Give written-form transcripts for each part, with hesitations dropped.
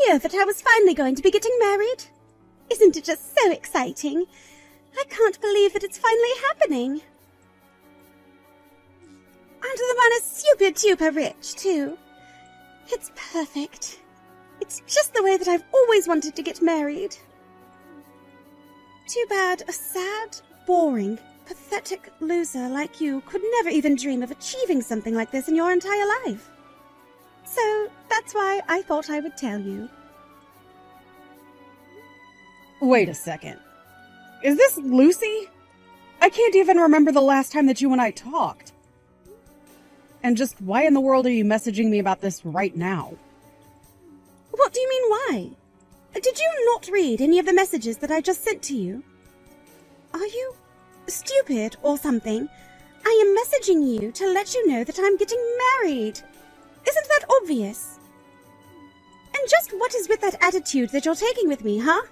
hear that I was finally going to be getting married? Isn't it just so exciting? I can't believe that it's finally happening. And the man is super-duper rich, too. It's perfect. It's just the way that I've always wanted to get married. Too bad a sad, boring, pathetic loser like you could never even dream of achieving something like this in your entire life. So that's why I thought I would tell you. Wait a second. Is this Lucy? I can't even remember the last time that you and I talked. And just why in the world are you messaging me about this right now? What do you mean, why? Did you not read any of the messages that I just sent to you? Are you stupid or something? I am messaging you to let you know that I'm getting married. Isn't that obvious? And just what is with that attitude that you're taking with me, huh?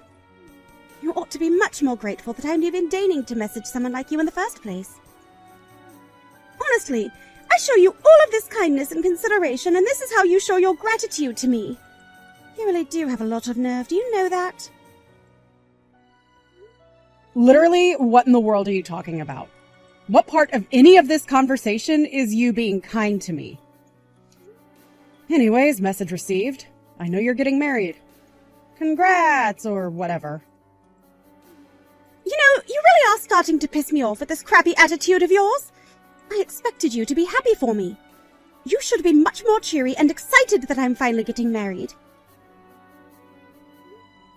You ought to be much more grateful that I'm even deigning to message someone like you in the first place. Honestly, I show you all of this kindness and consideration, and this is how you show your gratitude to me. You really do have a lot of nerve, do you know that? Literally, what in the world are you talking about? What part of any of this conversation is you being kind to me? Anyways, message received. I know you're getting married. Congrats, or whatever. You know, you really are starting to piss me off with this crappy attitude of yours. I expected you to be happy for me. You should be much more cheery and excited that I'm finally getting married.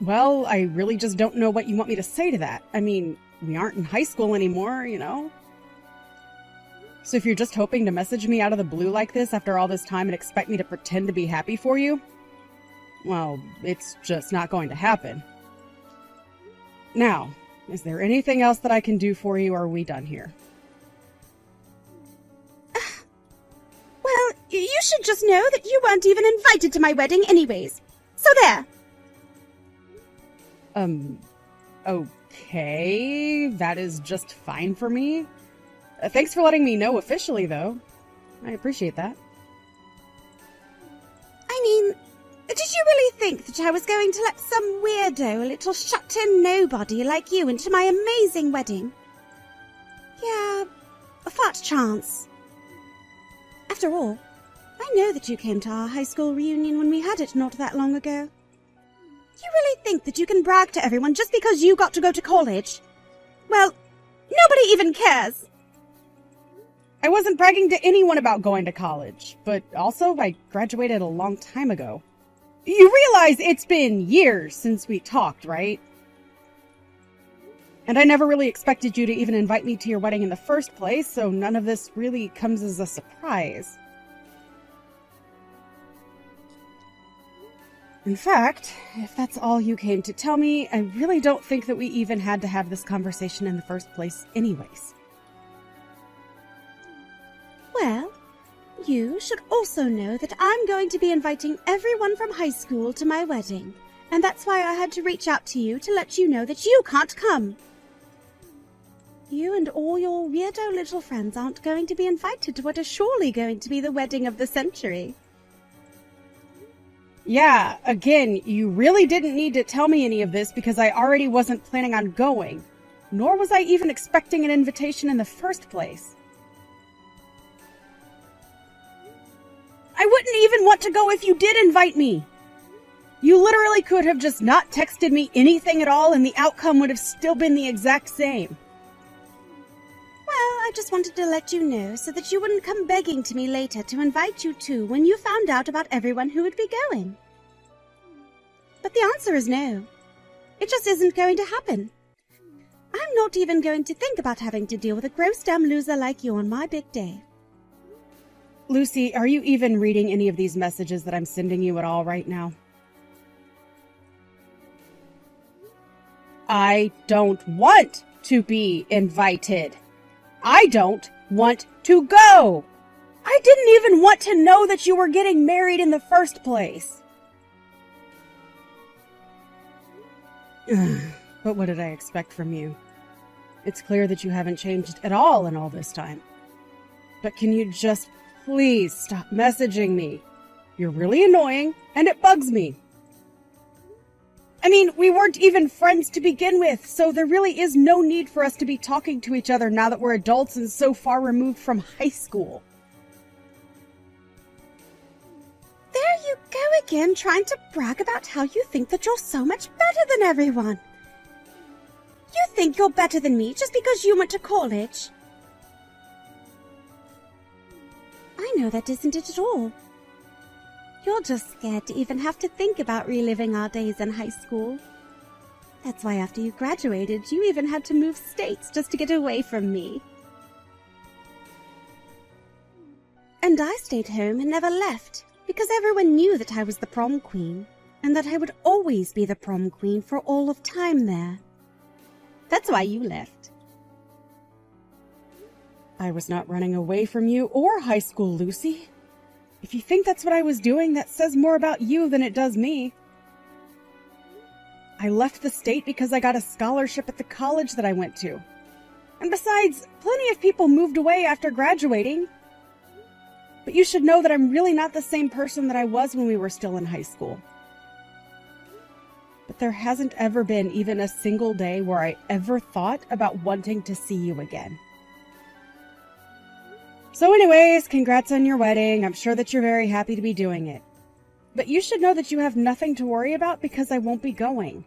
Well, I really just don't know what you want me to say to that. I mean, we aren't in high school anymore, you know? So if you're just hoping to message me out of the blue like this after all this time and expect me to pretend to be happy for you, well, it's just not going to happen. Now, is there anything else that I can do for you, or are we done here? Well, you should just know that you weren't even invited to my wedding anyways. So there. Okay, that is just fine for me. Thanks for letting me know officially, though. I appreciate that. I mean, did you really think that I was going to let some weirdo, little shut-in nobody like you into my amazing wedding? Yeah, a fat chance. After all, I know that you came to our high school reunion when we had it not that long ago. You really think that you can brag to everyone just because you got to go to college? Well, nobody even cares. I wasn't bragging to anyone about going to college, but also I graduated a long time ago. You realize it's been years since we talked, right? And I never really expected you to even invite me to your wedding in the first place, so none of this really comes as a surprise. In fact, if that's all you came to tell me, I really don't think that we even had to have this conversation in the first place anyways. Well, you should also know that I'm going to be inviting everyone from high school to my wedding, and that's why I had to reach out to you to let you know that you can't come. You and all your weirdo little friends aren't going to be invited to what is surely going to be the wedding of the century. Yeah, again, you really didn't need to tell me any of this because I already wasn't planning on going, nor was I even expecting an invitation in the first place. I wouldn't even want to go if you did invite me. You literally could have just not texted me anything at all and the outcome would have still been the exact same. Well, I just wanted to let you know so that you wouldn't come begging to me later to invite you too when you found out about everyone who would be going. But the answer is no. It just isn't going to happen. I'm not even going to think about having to deal with a gross dumb loser like you on my big day. Lucy, are you even reading any of these messages that I'm sending you at all right now? I don't want to be invited. I don't want to go. I didn't even want to know that you were getting married in the first place. But what did I expect from you? It's clear that you haven't changed at all in all this time. But can you just please stop messaging me? You're really annoying, and it bugs me. I mean, we weren't even friends to begin with, so there really is no need for us to be talking to each other now that we're adults and so far removed from high school. There you go again, trying to brag about how you think that you're so much better than everyone. You think you're better than me just because you went to college? I know that isn't it at all. You're just scared to even have to think about reliving our days in high school. That's why after you graduated, you even had to move states just to get away from me. And I stayed home and never left, because everyone knew that I was the prom queen, and that I would always be the prom queen for all of time there. That's why you left. I was not running away from you or high school, Lucy. If you think that's what I was doing, that says more about you than it does me. I left the state because I got a scholarship at the college that I went to. And besides, plenty of people moved away after graduating. But you should know that I'm really not the same person that I was when we were still in high school. But there hasn't ever been even a single day where I ever thought about wanting to see you again. So anyways, congrats on your wedding. I'm sure that you're very happy to be doing it. But you should know that you have nothing to worry about because I won't be going.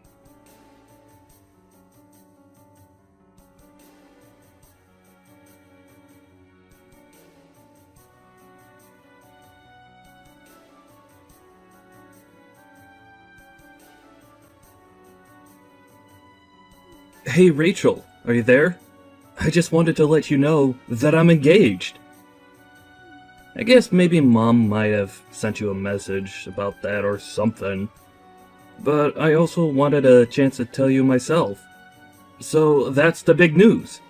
Hey Rachel, are you there? I just wanted to let you know that I'm engaged. I guess maybe Mom might have sent you a message about that or something. But I also wanted a chance to tell you myself. So that's the big news.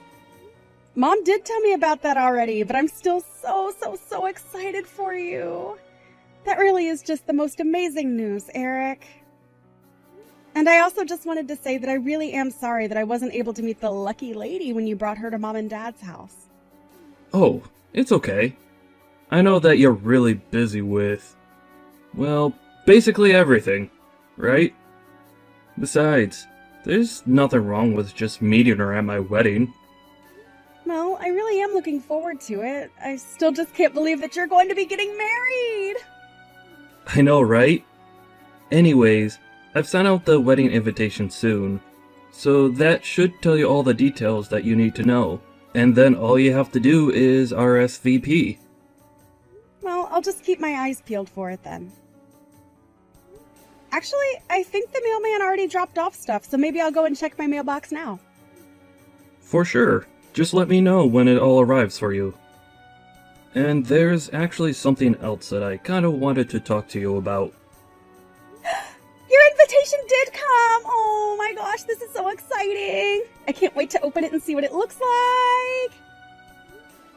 Mom did tell me about that already, but I'm still so excited for you. That really is just the most amazing news, Eric. And I also just wanted to say that I really am sorry that I wasn't able to meet the lucky lady when you brought her to Mom and Dad's house. Oh, it's okay. I know that you're really busy with, well, basically everything, right? Besides, there's nothing wrong with just meeting her at my wedding. Well, I really am looking forward to it. I still just can't believe that you're going to be getting married. I know, right? Anyways, I've sent out the wedding invitation soon, so that should tell you all the details that you need to know. And then all you have to do is RSVP. Well, I'll just keep my eyes peeled for it then. Actually, I think the mailman already dropped off stuff, so maybe I'll go and check my mailbox now. For sure. Just let me know when it all arrives for you. And there's actually something else that I kind of wanted to talk to you about. Your invitation did come! Oh my gosh, this is so exciting! I can't wait to open it and see what it looks like!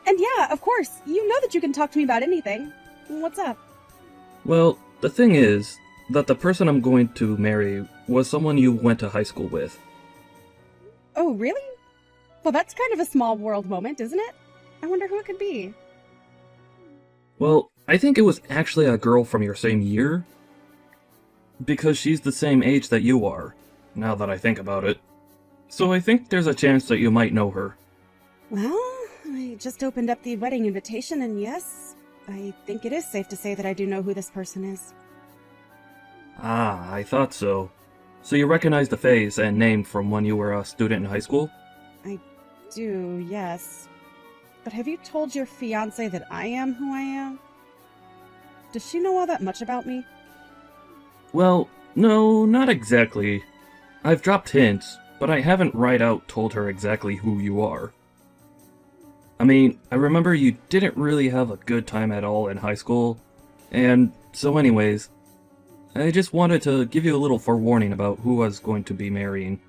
And yeah, of course, you know that you can talk to me about anything. What's up? Well, the thing is that the person I'm going to marry was someone you went to high school with. Oh, really? Well, that's kind of a small world moment, isn't it? I wonder who it could be. Well, I think it was actually a girl from your same year. Because she's the same age that you are, now that I think about it. So I think there's a chance that you might know her. Well, I just opened up the wedding invitation, and yes, I think it is safe to say that I do know who this person is. Ah, I thought so. So you recognize the face and name from when you were a student in high school? I do, yes. But have you told your fiancé that I am who I am? Does she know all that much about me? Well, no, not exactly. I've dropped hints, but I haven't right out told her exactly who you are. I mean, I remember you didn't really have a good time at all in high school, and so anyways, I just wanted to give you a little forewarning about who I was going to be marrying.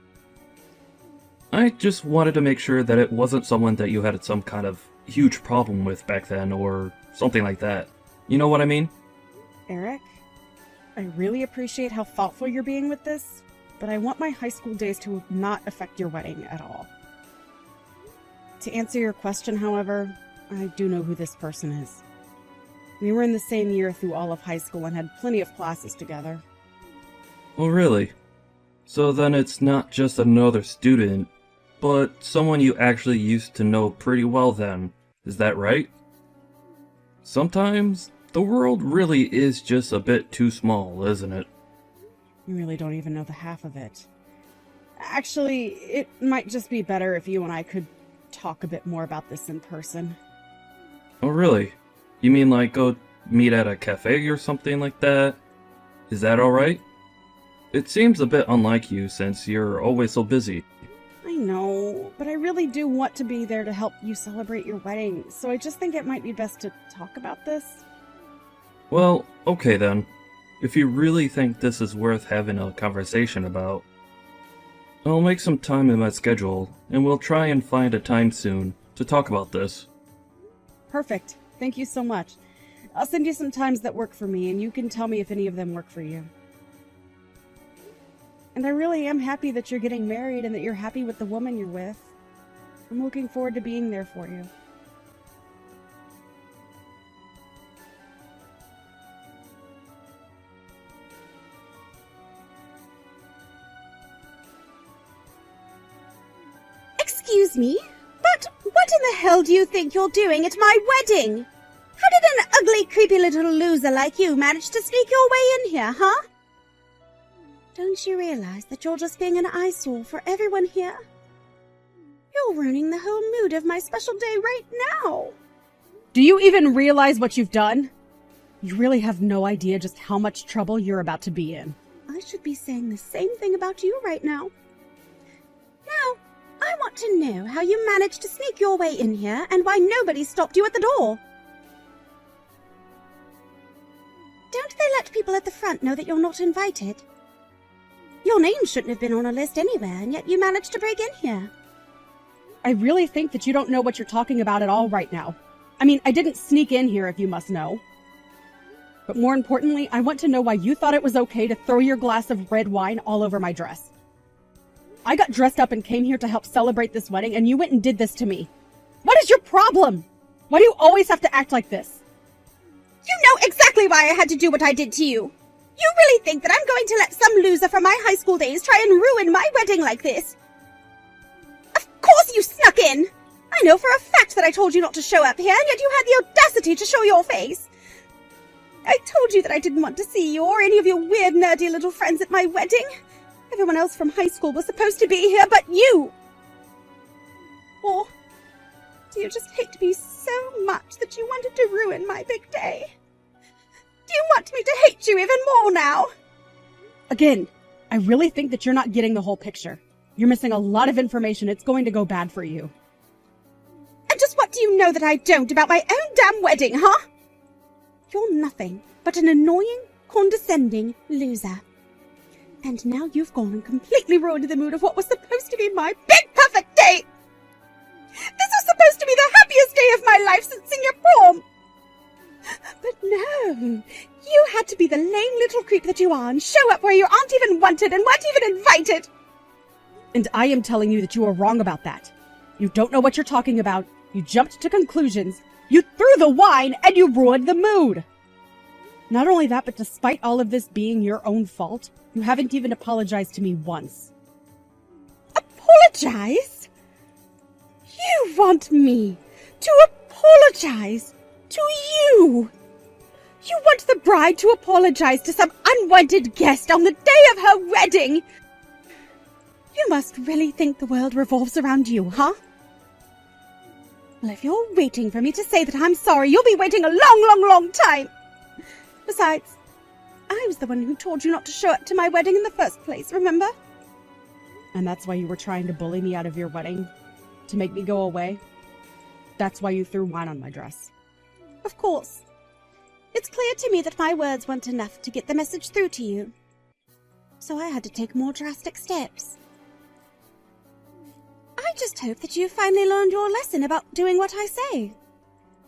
I just wanted to make sure that it wasn't someone that you had some kind of huge problem with back then, or something like that. You know what I mean? Eric, I really appreciate how thoughtful you're being with this, but I want my high school days to not affect your wedding at all. To answer your question, however, I do know who this person is. We were in the same year through all of high school and had plenty of classes together. Oh, really? So then it's not just another student, but someone you actually used to know pretty well then, is that right? Sometimes, the world really is just a bit too small, isn't it? You really don't even know the half of it. Actually, it might just be better if you and I could talk a bit more about this in person. Oh really? You mean like go meet at a cafe or something like that? Is that alright? It seems a bit unlike you since you're always so busy. I know, but I really do want to be there to help you celebrate your wedding, so I just think it might be best to talk about this. Well, okay then. If you really think this is worth having a conversation about, I'll make some time in my schedule, and we'll try and find a time soon to talk about this. Perfect. Thank you so much. I'll send you some times that work for me, and you can tell me if any of them work for you. And I really am happy that you're getting married and that you're happy with the woman you're with. I'm looking forward to being there for you. Excuse me, but what in the hell do you think you're doing at my wedding? How did an ugly, creepy little loser like you manage to sneak your way in here, huh? Don't you realize that you're just being an eyesore for everyone here? You're ruining the whole mood of my special day right now. Do you even realize what you've done? You really have no idea just how much trouble you're about to be in. I should be saying the same thing about you right now. Now, I want to know how you managed to sneak your way in here and why nobody stopped you at the door. Don't they let people at the front know that you're not invited? Your name shouldn't have been on a list anywhere, and yet you managed to break in here. I really think that you don't know what you're talking about at all right now. I mean, I didn't sneak in here, if you must know. But more importantly, I want to know why you thought it was okay to throw your glass of red wine all over my dress. I got dressed up and came here to help celebrate this wedding, and you went and did this to me. What is your problem? Why do you always have to act like this? You know exactly why I had to do what I did to you. You really think that I'm going to let some loser from my high school days try and ruin my wedding like this? Of course you snuck in! I know for a fact that I told you not to show up here, and yet you had the audacity to show your face. I told you that I didn't want to see you or any of your weird, nerdy little friends at my wedding. Everyone else from high school was supposed to be here, but you! Or do you just hate me so much that you wanted to ruin my big day? Do you want me to hate you even more now? Again, I really think that you're not getting the whole picture. You're missing a lot of information. It's going to go bad for you. And just what do you know that I don't about my own damn wedding, huh? You're nothing but an annoying, condescending loser. And now you've gone and completely ruined the mood of what was supposed to be my big perfect day! This was supposed to be the happiest day of my life since senior prom! But no, you had to be the lame little creep that you are and show up where you aren't even wanted and weren't even invited! And I am telling you that you are wrong about that. You don't know what you're talking about. You jumped to conclusions. You threw the wine and you ruined the mood. Not only that, but despite all of this being your own fault, you haven't even apologized to me once. Apologize? You want me to apologize to you? You want the bride to apologize to some unwanted guest on the day of her wedding? You must really think the world revolves around you, huh? Well, if you're waiting for me to say that I'm sorry, you'll be waiting a long time. Besides, I was the one who told you not to show up to my wedding in the first place, remember? And that's why you were trying to bully me out of your wedding? To make me go away? That's why you threw wine on my dress. Of course. It's clear to me that my words weren't enough to get the message through to you. So I had to take more drastic steps. I just hope that you finally learned your lesson about doing what I say.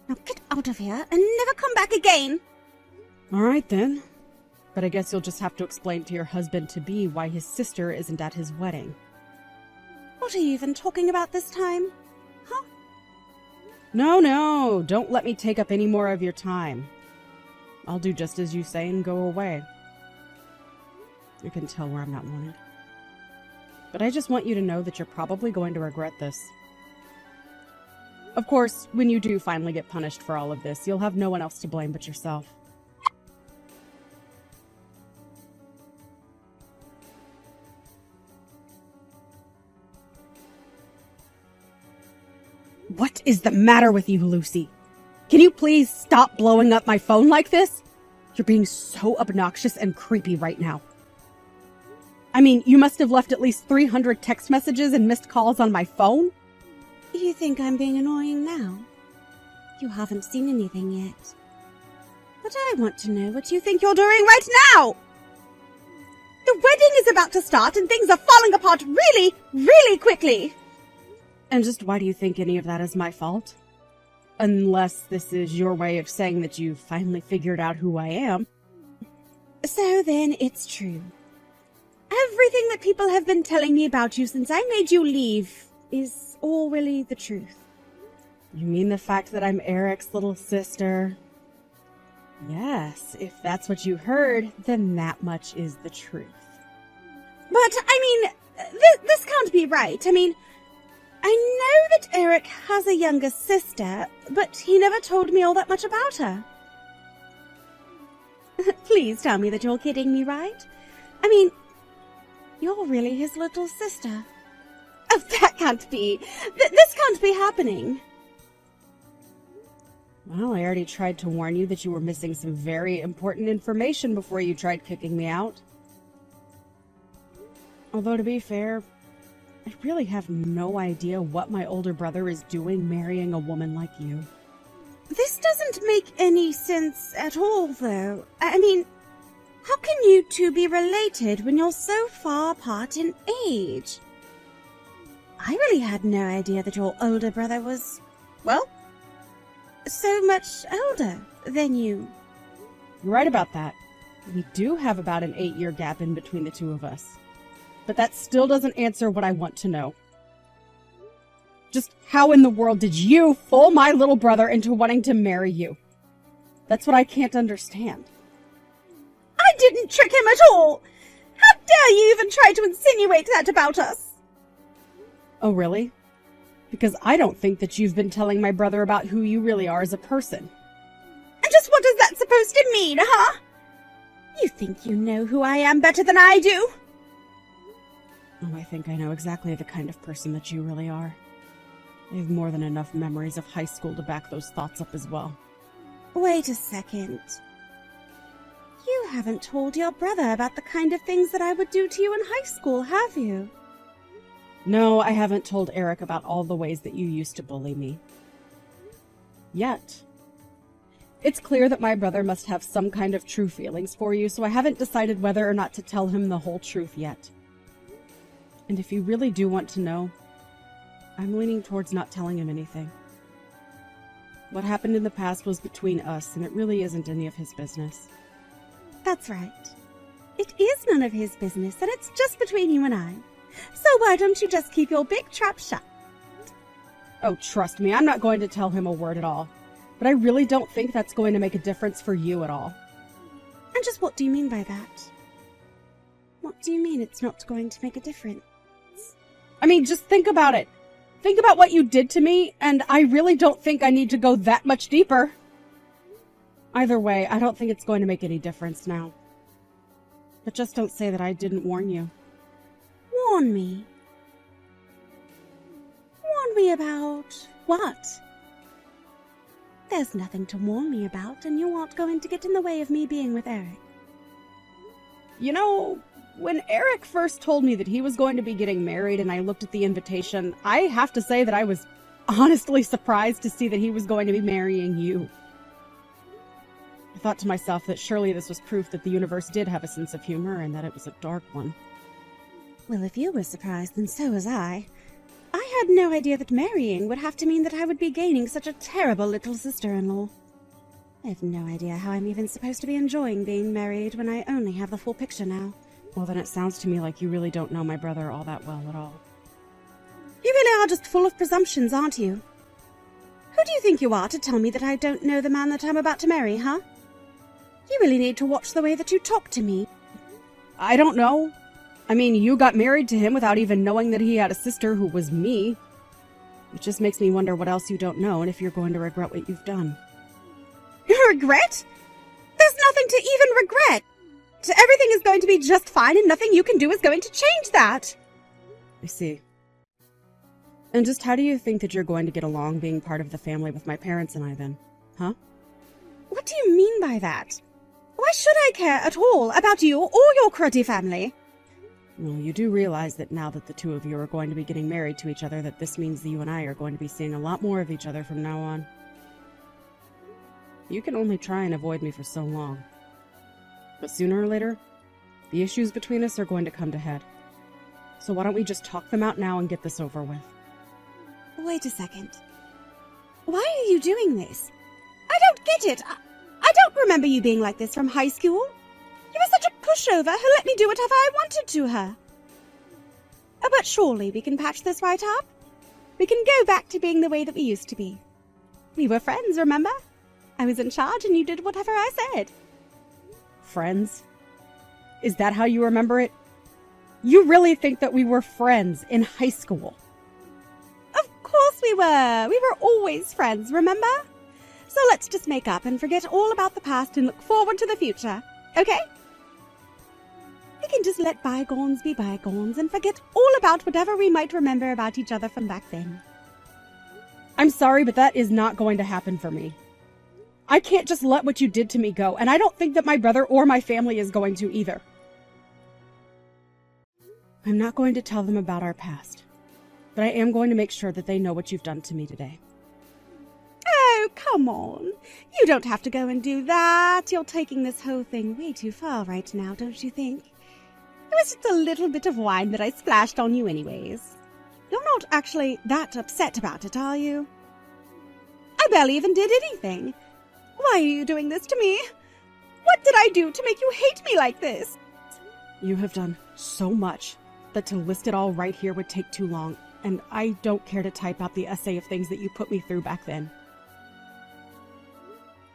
Now get out of here and never come back again. All right, then. But I guess you'll just have to explain to your husband-to-be why his sister isn't at his wedding. What are you even talking about this time? Huh? No, don't let me take up any more of your time. I'll do just as you say and go away. You can tell where I'm not wanted. But I just want you to know that you're probably going to regret this. Of course, when you do finally get punished for all of this, you'll have no one else to blame but yourself. What is the matter with you, Lucy? Can you please stop blowing up my phone like this? You're being so obnoxious and creepy right now. I mean, you must have left at least 300 text messages and missed calls on my phone? You think I'm being annoying now? You haven't seen anything yet. But I want to know what you think you're doing right now! The wedding is about to start and things are falling apart really, really quickly! And just why do you think any of that is my fault? Unless this is your way of saying that you finally figured out who I am. So then it's true. Everything that people have been telling me about you since I made you leave is all really the truth. You mean the fact that I'm Eric's little sister? Yes, if that's what you heard, then that much is the truth. But, I mean, this can't be right. I mean, I know that Eric has a younger sister, but he never told me all that much about her. Please tell me that you're kidding me, right? I mean, you're really his little sister. Oh, that can't be. This can't be happening. Well, I already tried to warn you that you were missing some very important information before you tried kicking me out. Although, to be fair, I really have no idea what my older brother is doing marrying a woman like you. This doesn't make any sense at all, though. I mean, how can you two be related when you're so far apart in age? I really had no idea that your older brother was, well, so much older than you. You're right about that. We do have about an 8-year gap in between the two of us. But that still doesn't answer what I want to know. Just how in the world did you fool my little brother into wanting to marry you? That's what I can't understand. I didn't trick him at all! How dare you even try to insinuate that about us? Oh, really? Because I don't think that you've been telling my brother about who you really are as a person. And just what is that supposed to mean, huh? You think you know who I am better than I do? Oh, I think I know exactly the kind of person that you really are. I have more than enough memories of high school to back those thoughts up as well. Wait a second. You haven't told your brother about the kind of things that I would do to you in high school, have you? No, I haven't told Eric about all the ways that you used to bully me. Yet. It's clear that my brother must have some kind of true feelings for you, so I haven't decided whether or not to tell him the whole truth yet. And if you really do want to know, I'm leaning towards not telling him anything. What happened in the past was between us, and it really isn't any of his business. That's right. It is none of his business, and it's just between you and I. So why don't you just keep your big trap shut? Oh, trust me, I'm not going to tell him a word at all. But I really don't think that's going to make a difference for you at all. And just what do you mean by that? What do you mean it's not going to make a difference? I mean, just think about it. Think about what you did to me, and I really don't think I need to go that much deeper. Either way, I don't think it's going to make any difference now. But just don't say that I didn't warn you. Warn me? Warn me about what? There's nothing to warn me about, and you aren't going to get in the way of me being with Eric. You know, when Eric first told me that he was going to be getting married and I looked at the invitation, I have to say that I was honestly surprised to see that he was going to be marrying you. I thought to myself that surely this was proof that the universe did have a sense of humor and that it was a dark one. Well, if you were surprised, then so was I. I had no idea that marrying would have to mean that I would be gaining such a terrible little sister-in-law. I have no idea how I'm even supposed to be enjoying being married when I only have the full picture now. Well, then it sounds to me like you really don't know my brother all that well at all. You really are just full of presumptions, aren't you? Who do you think you are to tell me that I don't know the man that I'm about to marry, huh? You really need to watch the way that you talk to me. I don't know. I mean, you got married to him without even knowing that he had a sister who was me. It just makes me wonder what else you don't know and if you're going to regret what you've done. Regret? There's nothing to even regret. Everything is going to be just fine and nothing you can do is going to change that. I see. And just how do you think that you're going to get along being part of the family with my parents and I then? Huh? What do you mean by that? Why should I care at all about you or your cruddy family? Well, you do realize that now that the two of you are going to be getting married to each other, that this means that you and I are going to be seeing a lot more of each other from now on. You can only try and avoid me for so long. But sooner or later, the issues between us are going to come to head. So why don't we just talk them out now and get this over with? Wait a second. Why are you doing this? I don't get it. I don't remember you being like this from high school. You were such a pushover who let me do whatever I wanted to her. Oh, but surely we can patch this right up. We can go back to being the way that we used to be. We were friends, remember? I was in charge and you did whatever I said. Friends? Is that how you remember it? You really think that we were friends in high school? Of course we were. We were always friends, remember? So let's just make up and forget all about the past and look forward to the future, okay? We can just let bygones be bygones and forget all about whatever we might remember about each other from back then. I'm sorry, but that is not going to happen for me. I can't just let what you did to me go, and I don't think that my brother or my family is going to either. I'm not going to tell them about our past, but I am going to make sure that they know what you've done to me today. Oh, come on. You don't have to go and do that. You're taking this whole thing way too far right now, don't you think? It was just a little bit of wine that I splashed on you anyways. You're not actually that upset about it, are you? I barely even did anything. Why are you doing this to me? What did I do to make you hate me like this? You have done so much that to list it all right here would take too long, and I don't care to type out the essay of things that you put me through back then.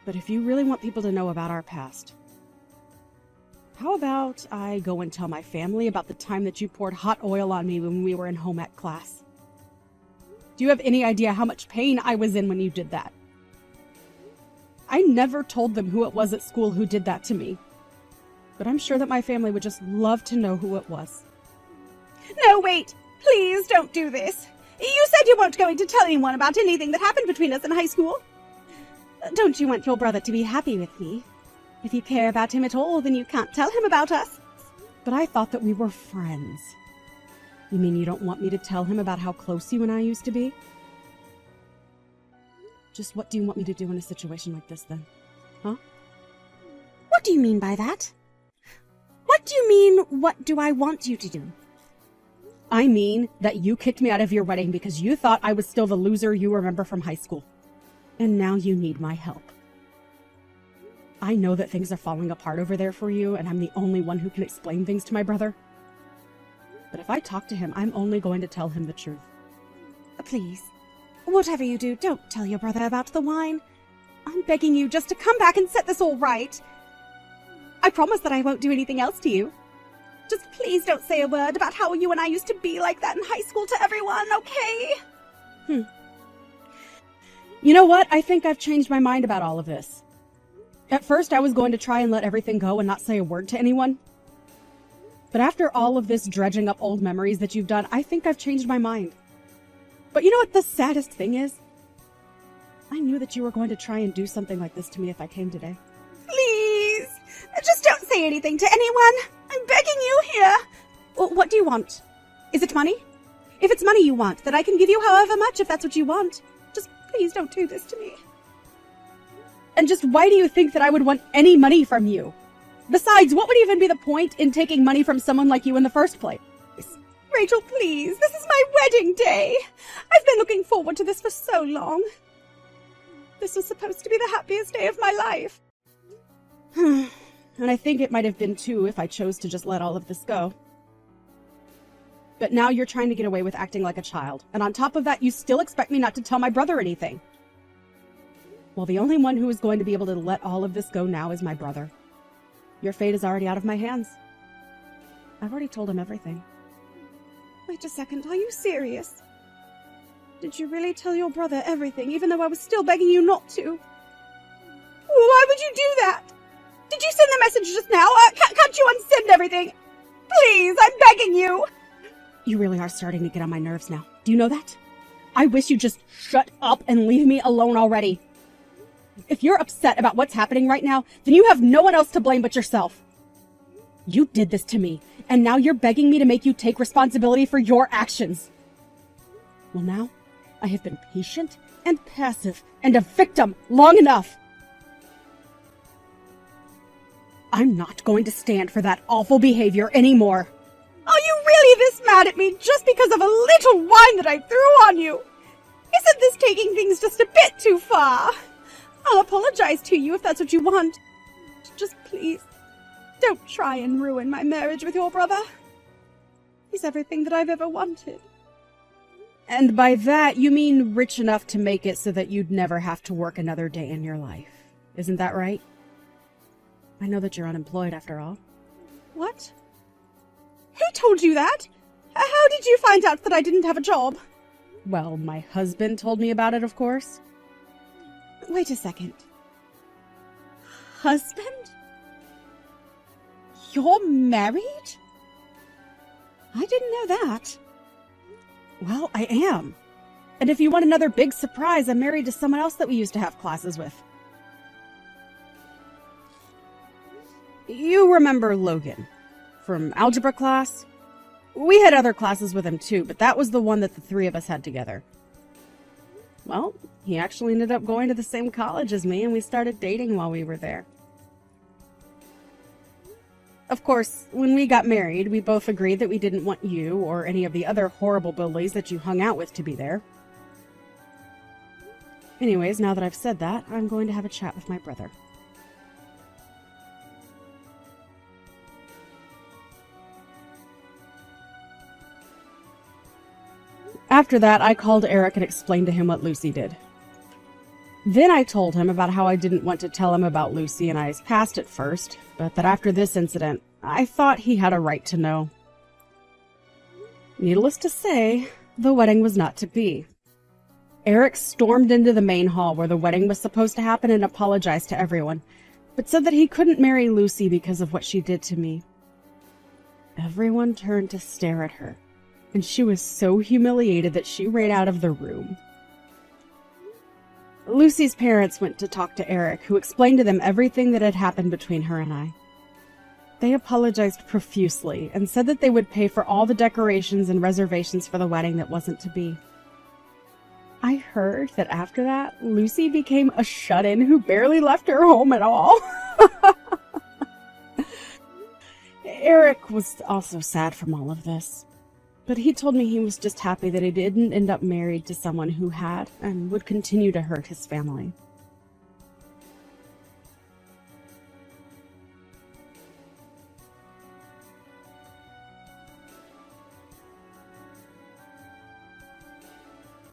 But if you really want people to know about our past, how about I go and tell my family about the time that you poured hot oil on me when we were in home ec class? Do you have any idea how much pain I was in when you did that? I never told them who it was at school who did that to me. But I'm sure that my family would just love to know who it was. No, wait. Please don't do this. You said you weren't going to tell anyone about anything that happened between us in high school. Don't you want your brother to be happy with me? If you care about him at all, then you can't tell him about us. But I thought that we were friends. You mean you don't want me to tell him about how close you and I used to be? Just what do you want me to do in a situation like this, then? Huh? What do you mean by that? What do you mean, what do I want you to do? I mean that you kicked me out of your wedding because you thought I was still the loser you remember from high school. And now you need my help. I know that things are falling apart over there for you, and I'm the only one who can explain things to my brother. But if I talk to him, I'm only going to tell him the truth. Please, whatever you do, don't tell your brother about the wine. I'm begging you just to come back and set this all right. I promise that I won't do anything else to you. Just please don't say a word about how you and I used to be like that in high school to everyone, okay? You know what? I think I've changed my mind about all of this. At first, I was going to try and let everything go and not say a word to anyone. But after all of this dredging up old memories that you've done, I think I've changed my mind. But you know what the saddest thing is? I knew that you were going to try and do something like this to me if I came today. Please, just don't say anything to anyone. I'm begging you here. What do you want? Is it money? If it's money you want, then I can give you however much if that's what you want. Just please don't do this to me. And just why do you think that I would want any money from you? Besides, what would even be the point in taking money from someone like you in the first place? Rachel, please, this is my wedding day. I've been looking forward to this for so long. This was supposed to be the happiest day of my life. And I think it might have been too if I chose to just let all of this go. But now you're trying to get away with acting like a child. And on top of that, you still expect me not to tell my brother anything. Well, the only one who is going to be able to let all of this go now is my brother. Your fate is already out of my hands. I've already told him everything. Wait a second, are you serious? Did you really tell your brother everything, even though I was still begging you not to? Why would you do that? Did you send the message just now? Can't you unsend everything? Please, I'm begging you! You really are starting to get on my nerves now. Do you know that? I wish you'd just shut up and leave me alone already. If you're upset about what's happening right now, then you have no one else to blame but yourself. You did this to me, and now you're begging me to make you take responsibility for your actions. Well, now, I have been patient and passive and a victim long enough. I'm not going to stand for that awful behavior anymore. Are you really this mad at me just because of a little wine that I threw on you? Isn't this taking things just a bit too far? I'll apologize to you if that's what you want. Just please, don't try and ruin my marriage with your brother. He's everything that I've ever wanted. And by that, you mean rich enough to make it so that you'd never have to work another day in your life. Isn't that right? I know that you're unemployed after all. What? Who told you that? How did you find out that I didn't have a job? Well, my husband told me about it, of course. Wait a second. Husband? You're married? I didn't know that. Well, I am. And if you want another big surprise, I'm married to someone else that we used to have classes with. You remember Logan from algebra class? We had other classes with him too, but that was the one that the three of us had together. Well, he actually ended up going to the same college as me, and we started dating while we were there. Of course, when we got married, we both agreed that we didn't want you or any of the other horrible bullies that you hung out with to be there. Anyways, now that I've said that, I'm going to have a chat with my brother. After that, I called Eric and explained to him what Lucy did. Then I told him about how I didn't want to tell him about Lucy and I's past at first, but that after this incident, I thought he had a right to know. Needless to say, the wedding was not to be. Eric stormed into the main hall where the wedding was supposed to happen and apologized to everyone, but said that he couldn't marry Lucy because of what she did to me. Everyone turned to stare at her, and she was so humiliated that she ran out of the room. Lucy's parents went to talk to Eric, who explained to them everything that had happened between her and I. They apologized profusely and said that they would pay for all the decorations and reservations for the wedding that wasn't to be. I heard that after that, Lucy became a shut-in who barely left her home at all. Eric was also sad from all of this. But he told me he was just happy that he didn't end up married to someone who had and would continue to hurt his family.